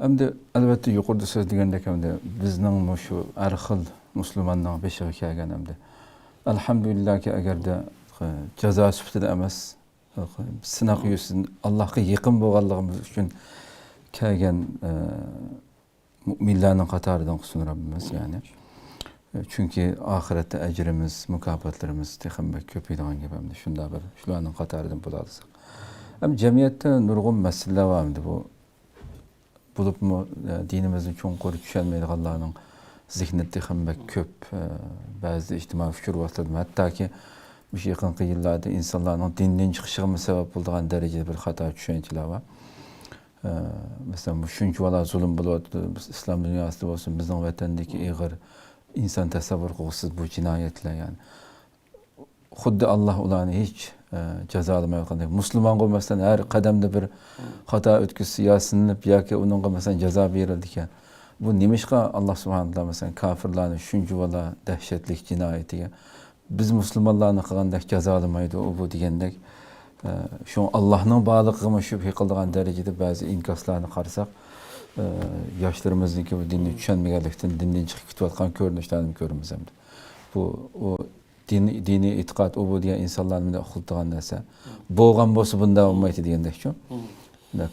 Endi albatta yuqorida so'z degandek hamda bizning shu har xil musulmonning beshig'i kelgan hamda alhamdulillahki agarda jazo sifatida emas sinoq yuzidan Allohga yaqin bo'lganligimiz uchun kelgan mu'minlarning qatoridan qilsin Rabbimiz yani. Chunki oxiratda ajrimiz, mukofotlarimiz texnik ko'payadigan gap hamda shunda bir shularning qatoridan bo'ladi. Ham jamiyatda nurg'un masalalar bor hamda bu bulupmu dinimizin cho'nqur tushunmaydiganlarning zihnida ham ko'p ba'zi ijtimoiy fikr vositalarida hattoki bu yaqinqi yillarda insonlarning dindan chiqishiga sabab bo'lgan darajada bir xato tushunchalar bor. Masalan, shunchalar zulm bo'lyapti, islom dunyosida bo'lsin, bizning vatandagi ig'ir inson tasavvur qilg'usiz bu jinoyatlar yani. Xuddi Alloh ularni hech jazolamayotgandek, musulmon bo'lmasdan har qadamda bir xato o'tkazsa yo sinib yoki uningga masalan jazo berildi ekan. Bu nimishqa Alloh subhanahu va taolo masalan kofirlarni shunchalar dahshatli jinoyatiga biz musulmonlarni qilgandek jazolamaydi bu degandek shu Allohning borlig'iga shubha qiladigan darajada ba'zi inkoslarni qarasak yoshlarimizniki bu dinni tushunmaganlikdan dindan chiqib ketayotgan ko'rinishlarni ko'ramiz hamda. Bu diniy e'tiqod u degan insonlarni o'qiladigan narsa. Bo'lgan bo'lsa bunda bo'lmaydi degandek-ku.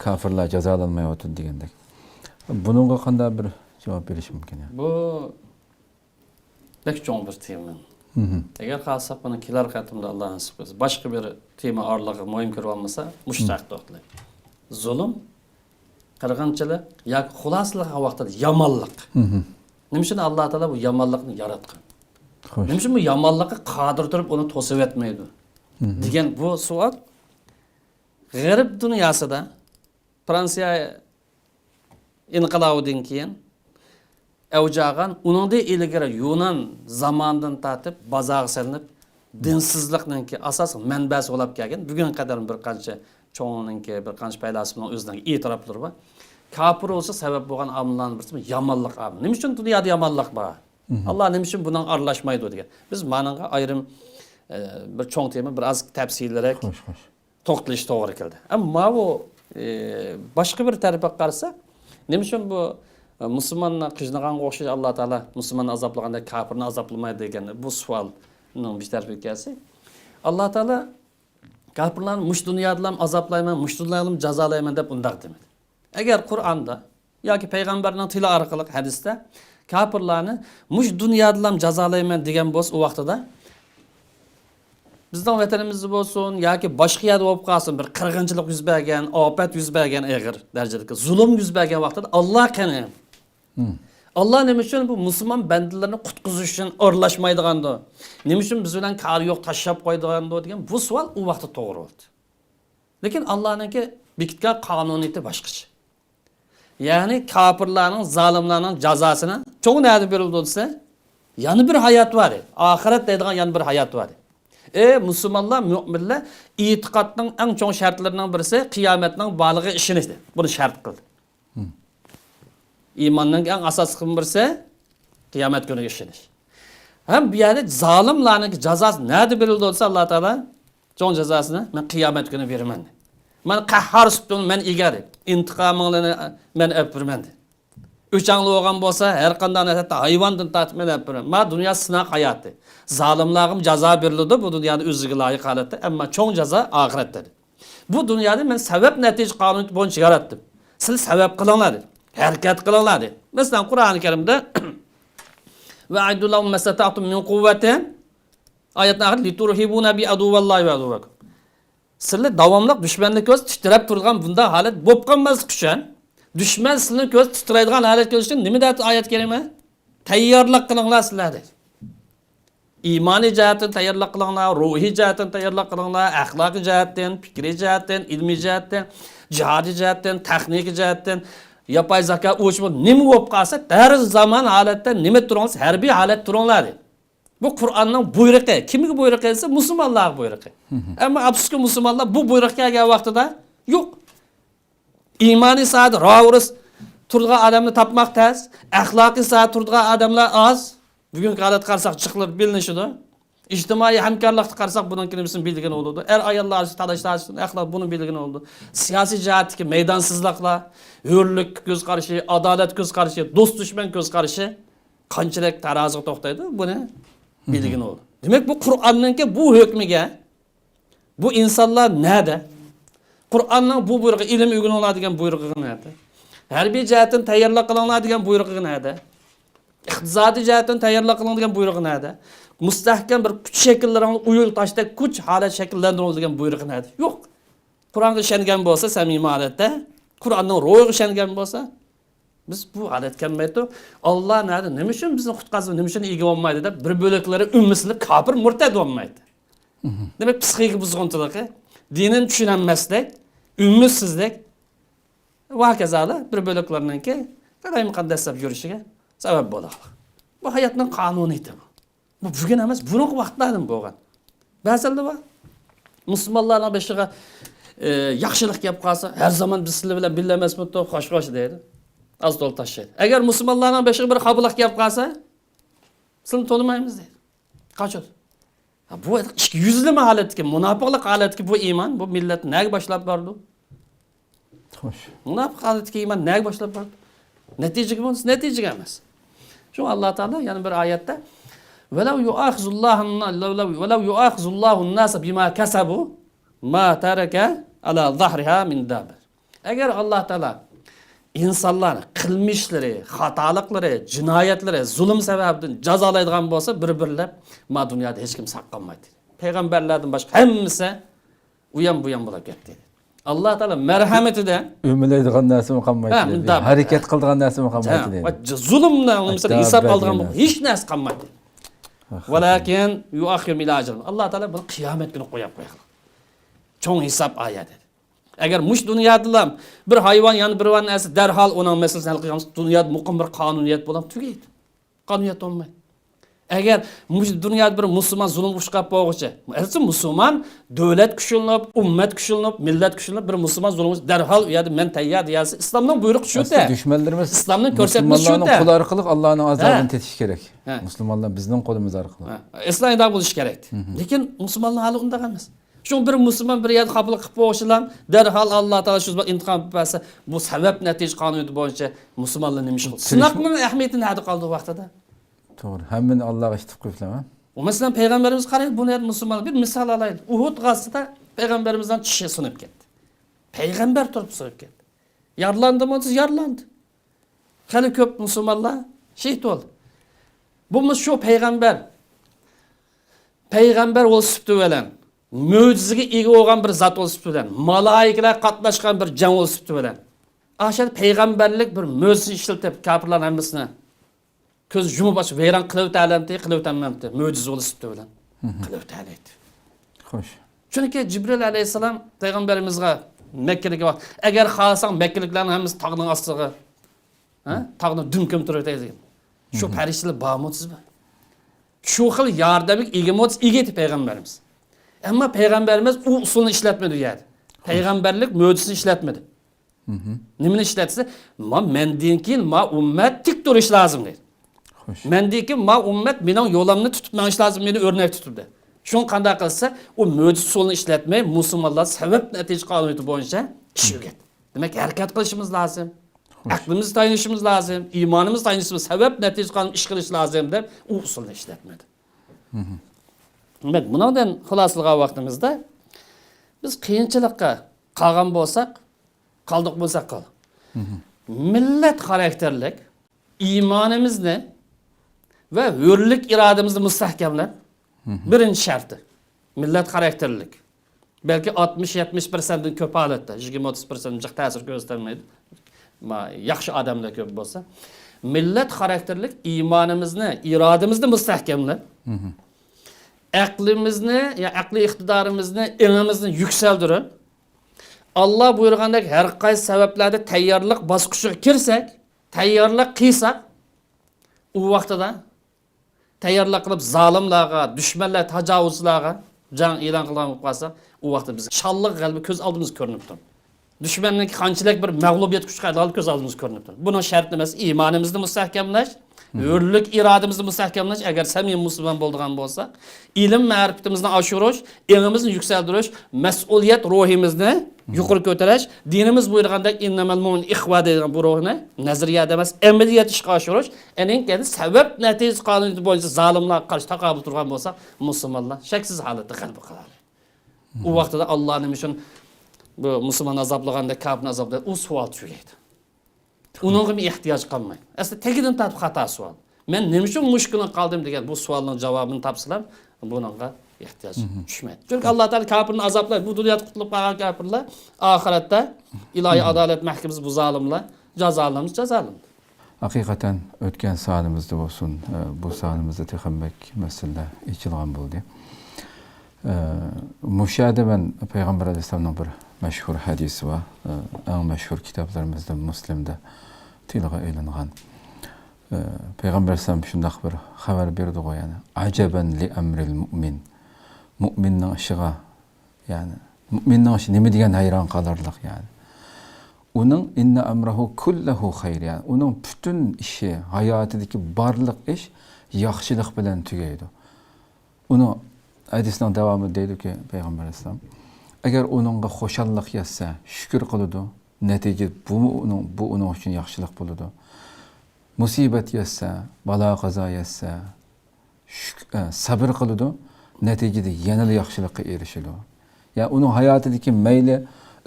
Kofirlar jazolanmayotdi degandek. Buningga qanday bir javob berish mumkin yani? Bu pek cho'ng bir tema. Agar qalsak buni kelar qatimda Alloh nasib qilsa, boshqa bir tema orlig'i mo'yin ko'rib olmasa, mushtaq to'xtaydi. Zulm, qirg'inchilik yoki xulosalik vaqtida yomonlik. Nima uchun Alloh taolo bu yomonlikni yaratgan? Nima uchun bu yomonlikqa qodir turib uni to'sib etmaydi? Degan bu savol g'arb dunyosida Fransiya inqilobidan keyin avjagan, uningda ilgari Yunan zamonidan tortib bozorga solinib dinsizlikninki asosiy manbasi bo'lib kelgan. Bugun qadar bir qancha cho'ngninki, bir qancha faylasufning o'zining e'tiroflari bor. Kafir olsa sabab bo'lgan amillarning birisi yomonlik amili. Nima uchun dunyoda yomonlik bor? Allah nima uchun bundan aralashmaydi degan. Biz ma'noga ayrim bir cho'ng tema, bir az tafsilroq to'xtalish to'g'ri keldi. Ammo bu boshqa bir tarafga qarasak, nima uchun bu musulmonlar qijnaganga o'xshash Alloh taolo musulmonni azoblaganda kofirni azoblamaydi degan bu savolning bir tarafiga kelsak, Alloh taolo kofirlarni mush dunyoda ham azoblayman, mush dunyoda ham jazolayman deb undaq demadi. Agar Qur'onda yoki payg'ambarning tili orqali hadisda kofirlarni mush dunyoda ham jazolayman degan bo'lsa, u vaqtida bizning vatanimizda bo'lsin yoki boshqa yerda bo'lib qolsin, bir qirg'inchilik yuz bergan, ofat yuz bergan, ig'ir darajadagi zulm yuz bergan vaqtida Alloh qani Allah nima uchun bu musulmon bandalarni qutqizish uchun o'rlashmaydigandi? Nima uchun biz bilan kar yo'q tashlab qo'ydigandi degan bu savol u vaqtda to'g'ri bo'ldi. Lekin Allohningki bekitgan qonuniyati boshqacha. Ya'ni kofirlarning, zolimlarning jazosini cho'ng nada berildi desa, yana bir hayot bor. Oxirat deydigan yana bir hayot bor. Musulmonlar, mu'minlar e'tiqodning eng cho'ng shartlarining birisi qiyomatning borlig'iga ishonish. Buni shart qildi. İmanның eng asosiy birisi qiyomat kuniga ishonish. Ham bu yerda zolimlarning jazosi nada berildi bo'lsa Alloh taolo cho'ng jazosini men qiyomat kuni beraman. Men qahhar sutun men egari, intiqomingni men o'pirman. O'changli bo'lgan bo'lsa, har qanday hatto hayvondan tortib men o'piraman. Ma dunyo sinoq hayoti. Zolimlarga jazo berildi bu dunyoda o'ziga loyiq holatda, ammo cho'ng jazo oxiratda. Bu dunyoda men sabab natija qonuni bo'yicha yaratdim. Siz sabab qilinglar. Harakat qilinglar. Masalan, Qur'oni Karimda va'idullahu masata'tum min quvvatin oyatlar liturhibuna bi aduvallahi va aduvakum. Sizlar davomli dushmanni ko'z titrab turgan bunda holat bo'lib qolmas uchun, dushman sizni ko'z titraydigan holat ko'rish uchun nima deyapti oyat kerima? Tayyorlik qilinglar sizlar dedi. İmani jihatdan tayyorlik qilinglar, ruhiy jihatdan tayyorlik qilinglar, axloqiy jihatdan, fikriy jihatdan, ilmiy jihatdan, jihodiy jihatdan, texnik jihatdan yapay zeka o'chmi nima bo'lib qolsa, har zamon holatda nima turasiz, harbiy holat turinglar dedi. Bu Qur'onning buyrug'i. Kimga buyruq esa musulmonlarga buyrug'i. Ammo afsuski musulmonlar bu buyruqqa kelgan vaqtida yo'q. İmani saat ravris turgan odamni topmoq tez, axloqiy saat turgan odamlar oz. Bugungi holat qarasak chiqilib bilinishidi. İctimai hamkorlikni qarasak bununkini bizim bildiğin oldu. Ayollar talashlar, axloq bunu bildiğin oldu. Siyasi jihatdagi meydansızlıklar, hürlük göz qarshi, adalet göz qarshi, do'st dushman göz qarshi qanchalik taroziga to'xtaydi, buni bildiğin oldu. Demek bu Qur'onninki bu hukmiga bu insonlar nada? Qur'onning bu buyrug'i ilm o'rganiladigan buyrug'i nada? Harbiy jihatdan tayyorlab qilinadigan buyrug'i nada? İqtisadi jihatdan tayyorlab qilinadigan buyrug'i nada? Mustahkam bir kuch shakllarini uyul tashda kuch holat shakllantiriladigan buyrug'i nada? Yo'q. Qur'onga ishongan bo'lsa, samimiy holatda, Qur'onning ro'yiga ishongan bo'lsa, biz bu holat kelmaydi. Alloh nada? Nima uchun bizni qutqazib, nima uchun ega olmaydi deb bir bo'laklari ummislik kafir murtad olmaydi. Demek psixik buzg'unchiligi, dinini tushunmaslik, ummissizlik va kazalar bir bo'laklariniki qalay muqaddas deb yurishiga sabab bo'ladi. Bu hayotning qonuniyati bu. Bu bugun emas, burungi vaqtlardan bo'lgan. Ba'zida bor. Musulmonlarning beshiga yaxshilik kelib qolsa, har zaman biz sizlar bilan birga emasmiz, qo'sh-qo'sh deydi. Az to'l tashlaydi. Agar musulmonlarning beshiga bir qabullik kelib qolsa, sizlarni to'lamaymiz deydi. Qochadi. Bu yüzleme haletki, münafıklık haletki bu iman, bu millet neye başlayıp vardı? Hoş. Münafık haletki iman neye başlayıp vardı? Netice gibi olsun, netice gelmez. Şu Allah Teala yani bir ayette وَلَوْ يُؤَخْزُ اللّٰهُ النَّاسَ بِمَا كَسَبُوا مَا تَرَكَ عَلَى ظَهْرِهَا مِنْ دَابِرٍ. Eğer Allah Teala insanlar kılmışları, hatalıkları, cinayetleri, zulüm sebebinden cazalaydigan bolsa bir-birlep ma dünyada hiç kim saklanmaydı. Peygamberlerden başka hemmisi uyan buyan bulup ketdi. Allah Teala merhametide Ümüleydigan narsami qolmaydi. Harakat qildigan narsami qolmaydi. Zulümle mesela hesap aldigan hiç narsa qolmaydi. Velakin yuakhir ila ajrin. Allah Teala bunu kıyamet günü qo'yib qo'yadi. Çoğun hesap ayeti. Eğer muş dünyada bir hayvan yani bir narsa derhal onun meselesini hal qilamiz, dünyada muqim bir qonuniyat bo'lib tugaydi. Qonuniyat olmaydi. Eğer muş dünyada bir musulmon zulm ushqab bo'lg'ichi, aytsa musulmon davlat kuchlanib, ummat kuchlanib, millat kuchlanib bir musulmon zulm derhal u yerda men tayyor deyilsa, islomning buyrug'i shu-da. Düşmanlarımız islomning ko'rsatmasi shu-da. Musulmonlarning qo'li orqali Allohning azobini tetish kerak. Musulmonlar bizning qo'limiz orqali. İslamda bo'lishi kerak. Lekin musulmonlar hali unday emas. Şu bir musulmon bir yerda qabul qilib qo'yishlar, derhal Alloh taolo shu intiqom bersa, bu sabab natija qonuni bo'yicha musulmonlar nima ish qildi? Sinoqning ahamiyatini hadi qoldi vaqtida. To'g'ri. Hammani Allohga ishtib qo'yiblar. O mesela Peygamberimiz qaraydi, buni musulmonlar bir misol olaylik. Uhud g'azotida Peygamberimizdan tishi sinib ketdi. Peygamber turib sinib ketdi. Yarlandimi? Yarlandi. Hali ko'p musulmonlar shehid bo'ldi. Bu shu Peygamber o'sibdi bilan mo'jizaga ega bo'lgan bir zot o'sibdi bilan malaikalar qatnashgan bir jang o'sibdi bilan. Aşağı peygamberlik bir mo'jiza ishlatib kafirlar hammasini ko'z yumib ochib vayron qilib ta'lamdi, qilib ta'lamdi. Mo'jiza o'sibdi bilan qilib ta'laydi. Xo'sh. Chunki Jibril alayhisalom payg'ambarimizga Mekke'dagi vaqt agar xohlasang Mekkeliklarning hammasi tog'ning ostiga, tog'ni dumkim turib degan. Shu farishtalar bormi? Shu xil yordamlik egimot egeti peygamberimiz. Ama peygamberimiz u usulni ishlatmadi yani. Peygamberlik mo'jizasini ishlatmadi. Nimani ishlatsa, mendan keyin ummat tik turish lozim dedi. Mendan keyin ummat mening yo'limni tutib menish lozim, meni o'rnak tutibdi. Shuni qanday qilsa, u mo'jiza usulni ishlatmay musulmonlar sabab natija qonuni bo'yicha ish yurgan. Demak, harakat qilishimiz lozim. Aklimizni tayinishimiz lozim, iymonimizni tayinishimiz, sabab natija qonuni ish qilish lozim deb u usulni ishlatmadi. Evet, bundan xulosalgan vaqtimizda biz qiyinchilikqa qolgan bo'lsak, qoldiq bo'lsak qol. Millat xarakterlik iymonimizni va hurlik irodamizni mustahkamlab birinchi sharti. Millat xarakterlik. Belki 60-70% dan ko'p holatda, 20-30% jiq ta'sir ko'rsatmaydi. Yaxshi odamlar ko'p bo'lsa, millat xarakterlik iymonimizni, irodamizni mustahkamlab aklimizni, ya akli iqtidorimizni, ilmimizni yükseldirib, Allah buyurgandek her qaysi sabablarda tayyorlik bosqichiga kirsak, tayyorlik qilsak, u vaqtida tayyorlik qilib zolimlarga, dushmanlar, tajovuzlarga jang e'lon qilgan bo'lsa, u vaqtda biz shalliq g'alaba ko'z oldimizga ko'rinib turadi. Dushmanning qanchalik bir mag'lubiyat kuchga aylanib ko'z oldimizga ko'rinib turadi. Buning sharti emas, iymonimizni mustahkamlash, hürlük irademizni mustahkamlash, agar samimiy musulmon bo'ladigan bo'lsak, ilm ma'rifatimizni oshirish, ilmimizni yuksaltirish, mas'uliyat ruhimizni yuqori ko'tarish, dinimiz buyurgandek innamal mu'min ikhva degan bu ruhni nazariyada emas, amaliyat ishga oshirish, ening kendi sabab natija qonuni bo'yicha zolimlarga qarshi taqobil turgan bo'lsak, musulmonlar shaksiz holatda g'alaba qiladi. U vaqtida Alloh nima uchun bu musulmon azoblaganda, kofirni azoblaganda u savol tugaydi. Uningga ehtiyoj qolmaydi. Aslida tegidan tatbiq xato savol. Men nima uchun mushkulni qoldim degan bu savolning javobini topsalar, buningga ehtiyoj tushmaydi. Chunki Alloh taolo kofirni azoblar, bu dunyoda qutulib qolgan kofirlar oxiratda ilohiy adolat mahkamasi bu zolimlar jazolanadi. Haqiqatan o'tgan sonimizda bo'lsin, bu sonimizda Tixanbek masala ichilgan bo'ldi. Mushada men Payg'ambar alayhisolamning bir mashhur hadisi va eng mashhur kitoblarimizda Muslimda tilga ilingan. Payg'ambar alayhisolam shunday bir xabar berdi qo'y, ya'ni ajaban li amril mu'min. Mu'minning ishiga, ya'ni mu'minning ishi nima degan hayron qolarlik, ya'ni. Uning inna amrahu kullahu xayr, ya'ni uning butun ishi, hayotidagi barliq ish yaxshilik bilan tugaydi. Uni hadisning davomida deydi-ki Payg'ambar alayhisolam, agar uningga xo'shallik yetsa, shukr qiladi, natija bu uning uchun yaxshilik bo'ladi. Musibat yetsa, balo qazo yetsa, sabr qiladi, natijada yanada yaxshilikka erishadi. Ya'ni uning hayotidagi mayli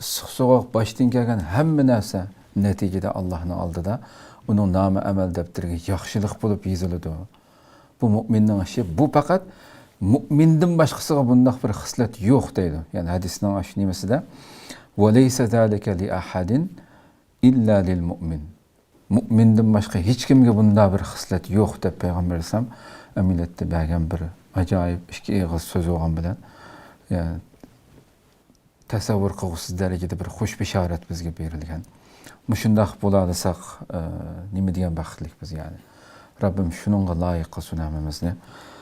issiq-sovuq boshdan kelgan hamma narsa natijada Allohning oldida uning nomi amal daftariga yaxshilik bo'lib yoziladi. Bu mu'minning ishi, bu faqat mu'mindan boshqasiga bunday bir xislat yo'q deydi. Ya'ni hadisning shu nimasida va laysa zalika li ahadin illa lil mu'min. Mu'mindan boshqa hech kimga bunday bir xislat yo'q deb Payg'ambar alayhisolam millatda bergan bir ajoyib ikki og'iz so'z bo'lgan bilan, ya'ni tasavvur qilg'usiz darajada bir xush bishorat bizga berilgan. Mushundaq bo'ladesak, nima degan baxtlik biz, ya'ni. Rabbim shuningga loyiq qilsin hammamizni.